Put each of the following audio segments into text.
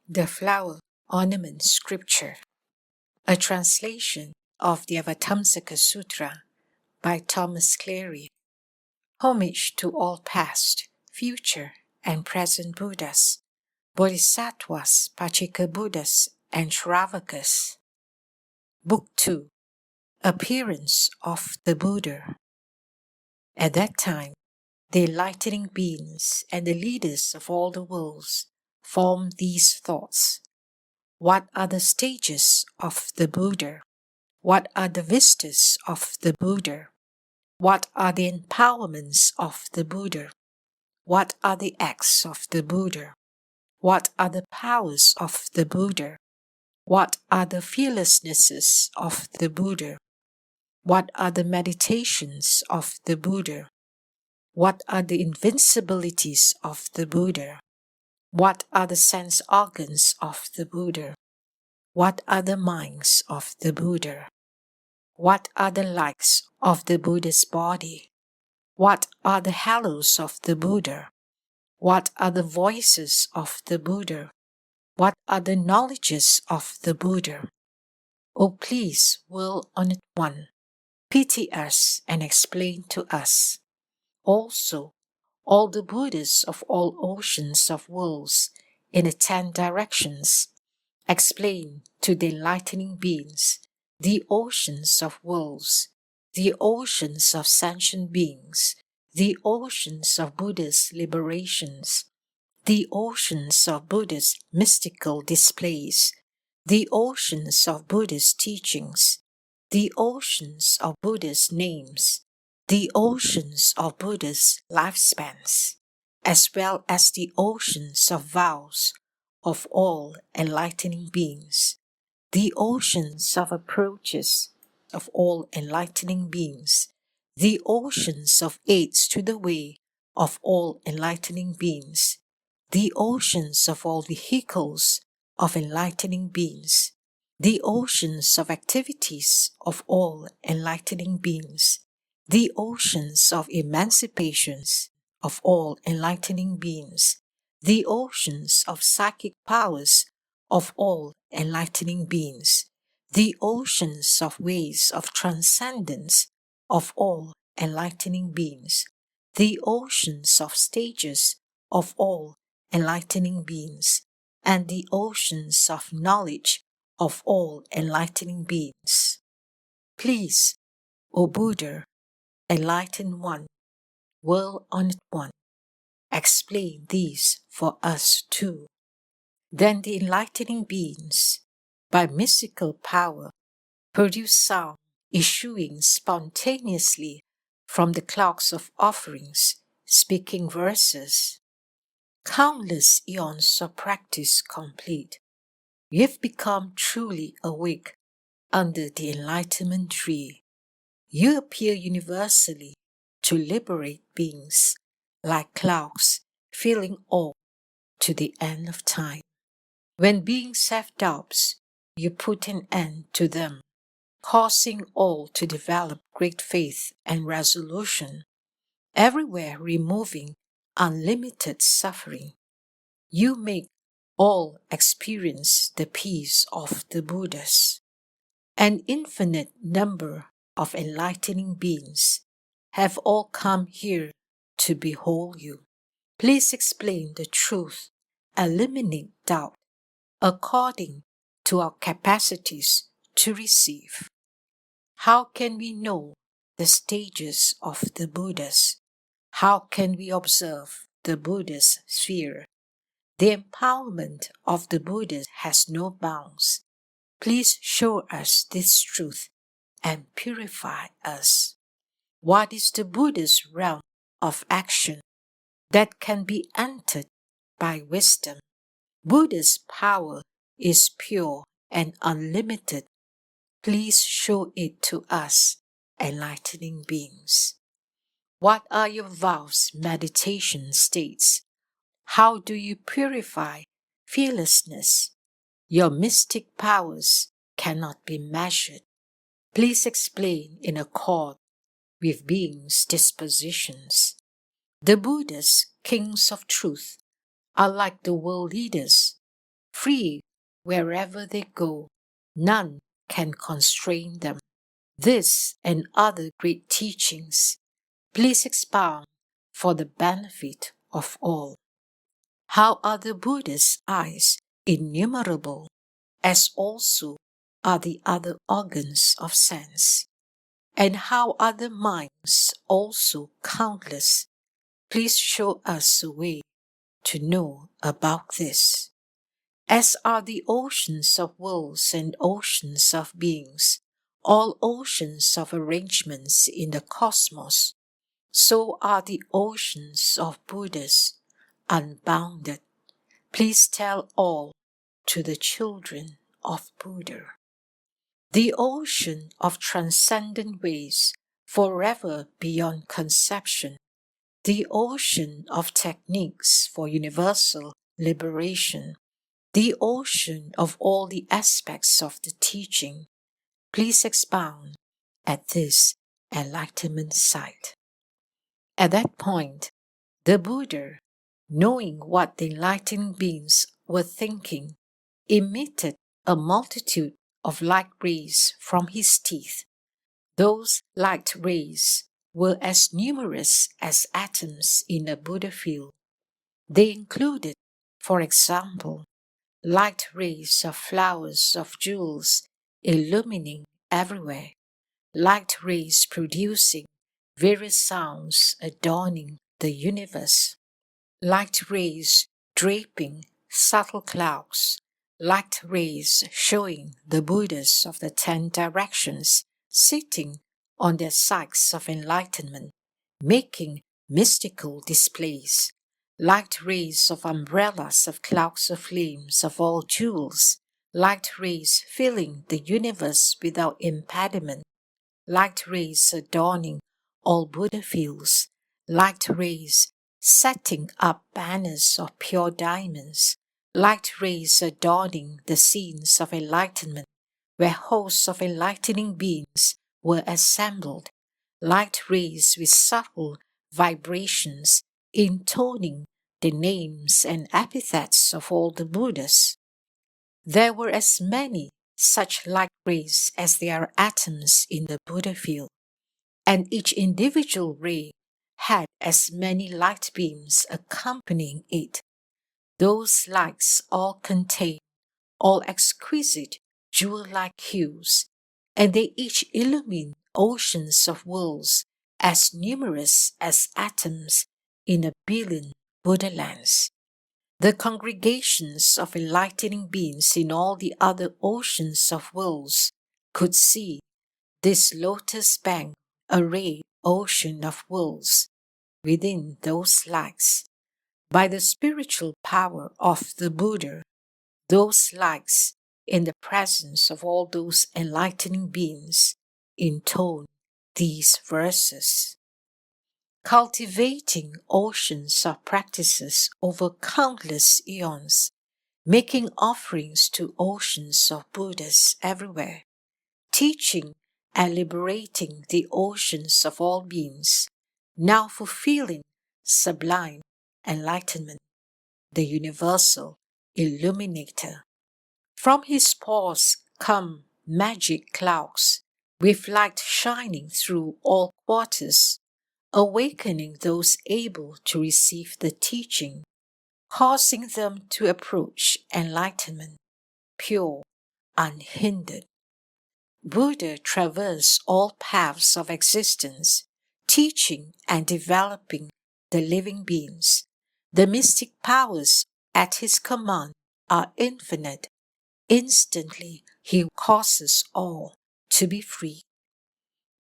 The Flower Ornament Scripture, a translation of the Avatamsaka Sutra by Thomas Cleary. Homage to all past, future, and present Buddhas, Bodhisattvas, Pachika Buddhas, and Shravakas. Book 2, Appearance of the Buddha. At that time, the enlightening beings and the leaders of all the worlds formed these thoughts. What are the stages of the Buddha? What are the vistas of the Buddha? What are the empowerments of the Buddha? What are the acts of the Buddha? What are the powers of the Buddha? What are the fearlessnesses of the Buddha? What are the meditations of the Buddha? What are the invincibilities of the Buddha? What are the sense organs of the Buddha? What are the minds of the Buddha? What are the likes of the Buddha's body? What are the halos of the Buddha? What are the voices of the Buddha? What are the knowledges of the Buddha? Oh, please, World Honored One, pity us and explain to us. Also, all the Buddhas of all oceans of worlds in the 10 directions, explain to the enlightening beings the oceans of worlds, the oceans of sentient beings, the oceans of Buddha's liberations, the oceans of Buddha's mystical displays, the oceans of Buddha's teachings, the oceans of Buddha's names, the oceans of Buddha's lifespans, as well as the oceans of vows of all enlightening beings, the oceans of approaches of all enlightening beings, the oceans of aids to the way of all enlightening beings, the oceans of all vehicles of enlightening beings, the oceans of activities of all enlightening beings, the oceans of emancipations of all enlightening beings, the oceans of psychic powers of all enlightening beings, the oceans of ways of transcendence of all enlightening beings, the oceans of stages of all enlightening beings, and the oceans of knowledge of all enlightening beings. Please, O Buddha, Enlightened One, World Honored One, explain these for us too. Then the enlightening beings, by mystical power, produce sound issuing spontaneously from the clouds of offerings, speaking verses. Countless eons of practice complete, you've become truly awake under the enlightenment tree. You appear universally to liberate beings, like clouds filling all to the end of time. When beings have doubts, you put an end to them, causing all to develop great faith and resolution, everywhere removing unlimited suffering. You make all experience the peace of the Buddhas. An infinite number of enlightening beings have all come here to behold you. Please explain the truth, eliminate doubt, according to our capacities to receive. How can we know the stages of the Buddhas? How can we observe the Buddha's sphere? The empowerment of the Buddha has no bounds. Please show us this truth and purify us. What is the Buddha's realm of action that can be entered by wisdom? Buddha's power is pure and unlimited. Please show it to us, enlightening beings. What are your vows, meditation states? How do you purify fearlessness? Your mystic powers cannot be measured. Please explain in accord with beings' dispositions. The Buddhas, kings of truth, are like the world leaders, free wherever they go. None can constrain them. This and other great teachings, please expound for the benefit of all. How are the Buddha's eyes innumerable, as also are the other organs of sense? And how are the minds also countless? Please show us a way to know about this. As are the oceans of worlds and oceans of beings, all oceans of arrangements in the cosmos, so are the oceans of Buddhas, unbounded. Please tell all to the children of Buddha. The ocean of transcendent ways, forever beyond conception, the ocean of techniques for universal liberation, the ocean of all the aspects of the teaching. Please expound at this enlightenment site. At that point, the Buddha, knowing what the enlightened beings were thinking, emitted a multitude of light rays from his teeth. Those light rays were as numerous as atoms in a Buddha field. They included, for example, light rays of flowers of jewels illumining everywhere, light rays producing various sounds adorning the universe, light rays draping subtle clouds, light rays showing the Buddhas of the 10 directions sitting on their sides of enlightenment, making mystical displays, light rays of umbrellas of clouds of flames of all jewels, light rays filling the universe without impediment, light rays adorning all Buddha fields, light rays setting up banners of pure diamonds, light rays adorning the scenes of enlightenment, where hosts of enlightening beings were assembled, light rays with subtle vibrations intoning the names and epithets of all the Buddhas. There were as many such light rays as there are atoms in the Buddha field, and each individual ray had as many light beams accompanying it. Those lights all contained all exquisite jewel-like hues, and they each illumine oceans of worlds as numerous as atoms in a billion Buddha lands. The congregations of enlightening beings in all the other oceans of worlds could see this lotus-banked arrayed ocean of worlds within those lights. By the spiritual power of the Buddha, those lights, in the presence of all those enlightening beings, intone these verses. Cultivating oceans of practices over countless eons, making offerings to oceans of Buddhas everywhere, teaching and liberating the oceans of all beings, now fulfilling sublime enlightenment, the universal illuminator. From his pores come magic clouds, with light shining through all quarters, awakening those able to receive the teaching, causing them to approach enlightenment, pure, unhindered. Buddha traversed all paths of existence, teaching and developing the living beings. The mystic powers at his command are infinite. Instantly, he causes all to be free.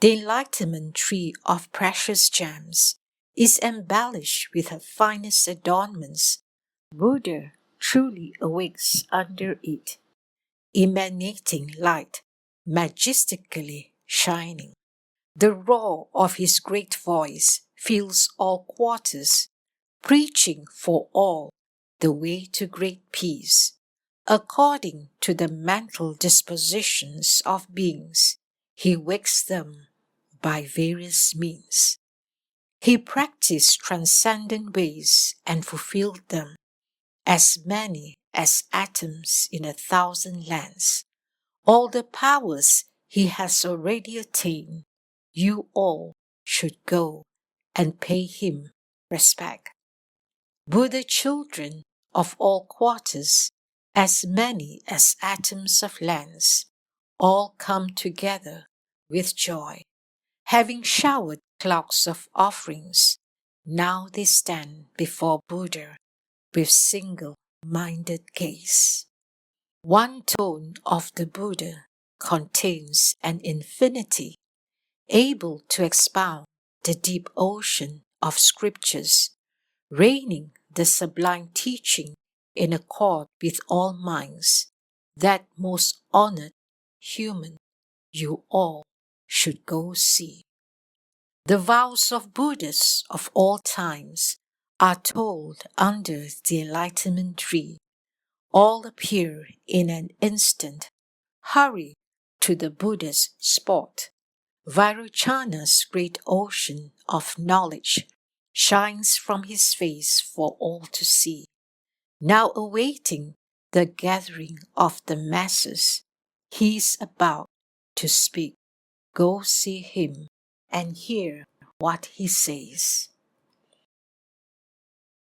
The enlightenment tree of precious gems is embellished with her finest adornments. Buddha truly awakes under it, emanating light, majestically shining. The roar of his great voice fills all quarters, preaching for all the way to great peace. According to the mental dispositions of beings, he wakes them by various means. He practiced transcendent ways and fulfilled them, as many as atoms in 1,000 lands. All the powers he has already attained, you all should go and pay him respect. Buddha children of all quarters, as many as atoms of lands, all come together with joy. Having showered clouds of offerings, now they stand before Buddha with single-minded gaze. One tone of the Buddha contains an infinity, able to expound the deep ocean of scriptures, raining the sublime teaching in accord with all minds, that most honored human you all should go see. The vows of Buddhas of all times are told under the enlightenment tree. All appear in an instant. Hurry to the Buddha's spot. Vairochana's great ocean of knowledge shines from his face for all to see. Now awaiting the gathering of the masses, he's about to speak. Go see him and hear what he says.